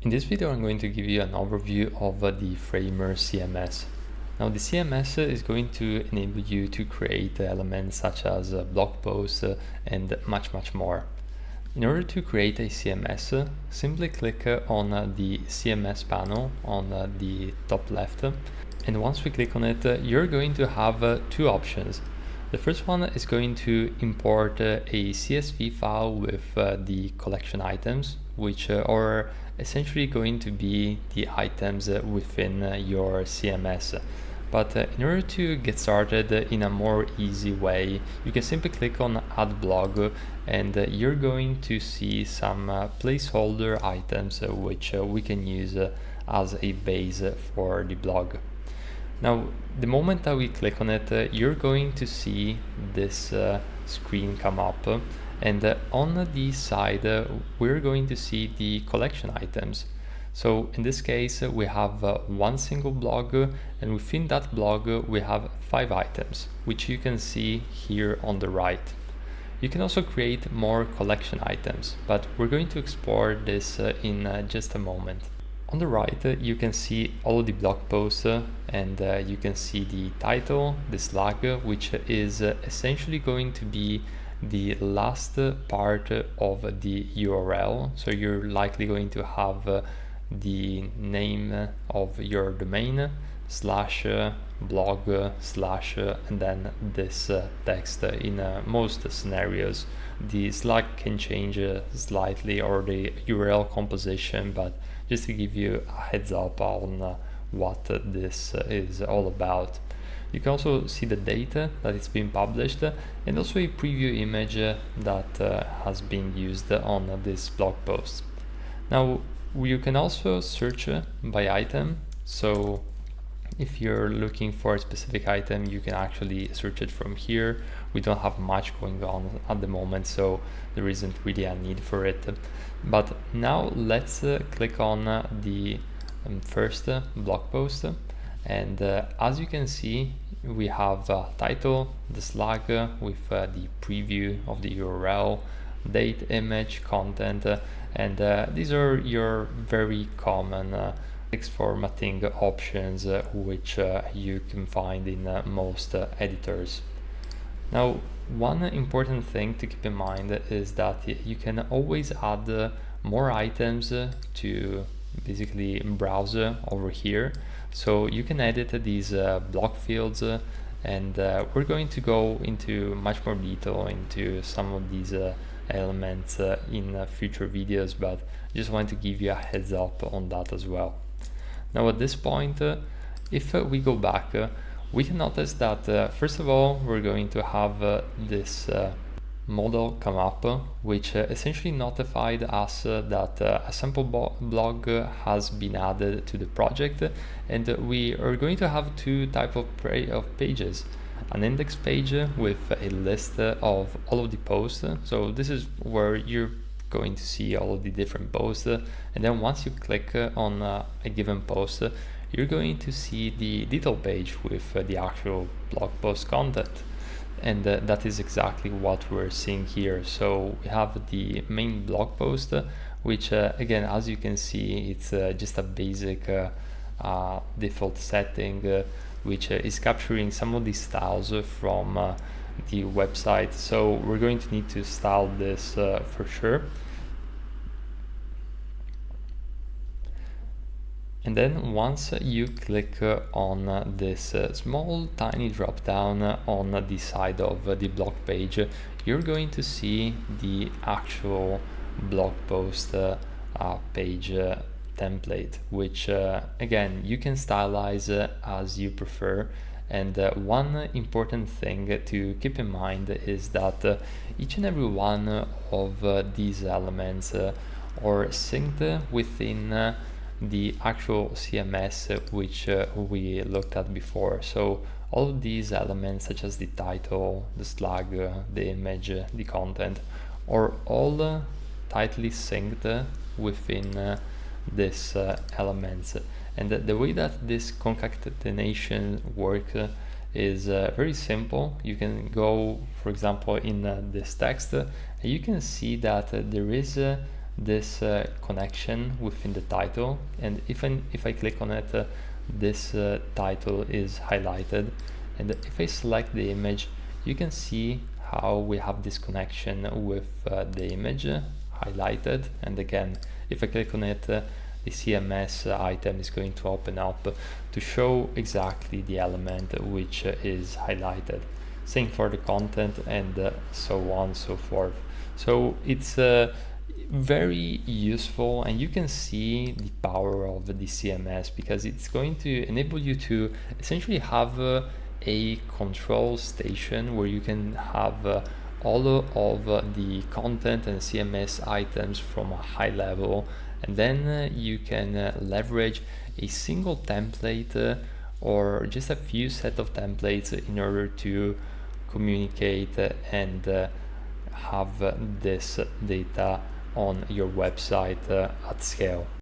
In this video, I'm going to give you an overview of the Framer CMS. Now, the CMS is going to enable you to create elements such as blog posts and much more. In order to create a CMS, simply click on the CMS panel on the top left. And once we click on it, you're going to have two options. The first one is going to import a CSV file with the collection items, which are essentially going to be the items within your CMS. But in order to get started in a more easy way, you can simply click on Add Blog, and you're going to see some placeholder items which we can use as a base for the blog. Now, the moment that we click on it, you're going to see this screen come up, and on the side, we're going to see the collection items. So in this case, we have one single blog, and within that blog, we have 5 items, which you can see here on the right. You can also create more collection items, but we're going to explore this in just a moment. On the right, you can see all of the blog posts, and you can see the title, the slug, which is essentially going to be the last part of the URL. So you're likely going to have the name of your domain /blog/ and then this text. In most scenarios, the slug can change slightly, or the URL composition, but just to give you a heads up on what this is all about. You can also see the data that it's been published, and also a preview image that has been used on this blog post. Now, you can also search by item. So if you're looking for a specific item, you can actually search it from here. We don't have much going on at the moment, so there isn't really a need for it. But now let's click on the first blog post, and as you can see, we have title, the slug with the preview of the URL, date, image, content, and these are your very common text formatting options which you can find in most editors. Now, one important thing to keep in mind is that you can always add more items to basically browse over here. So you can edit these block fields, and we're going to go into much more detail into some of these elements in future videos, but I just wanted to give you a heads up on that as well. Now at this point, if we go back, we can notice that first of all, we're going to have this model come up, which essentially notified us that a sample blog has been added to the project, and we are going to have two types of pages. An index page with a list of all of the posts. So this is where you're going to see all of the different posts, and then once you click on a given post, you're going to see the detail page with the actual blog post content, and that is exactly what we're seeing here. So we have the main blog post, which again, as you can see, it's just a basic default setting which is capturing some of the styles from the website. So we're going to need to style this for sure. And then once you click on this small tiny drop down on the side of the blog page, you're going to see the actual blog post page template, which again, you can stylize as you prefer. And one important thing to keep in mind is that each and every one of these elements are synced within the actual CMS which we looked at before. So all of these elements, such as the title, the slug, the image, the content, are all tightly synced within this elements. And the way that this concatenation works is very simple. You can go, for example, in this text, and you can see that there is this connection within the title, and if I click on it, this title is highlighted, and if I select the image, you can see how we have this connection with the image highlighted. And again, if I click on it, the CMS item is going to open up to show exactly the element which is highlighted. Same for the content, and so on and so forth. So it's very useful, and you can see the power of the CMS because it's going to enable you to essentially have a control station where you can have all of the content and CMS items from a high level, and then you can leverage a single template or just a few set of templates in order to communicate and have this data on your website at scale.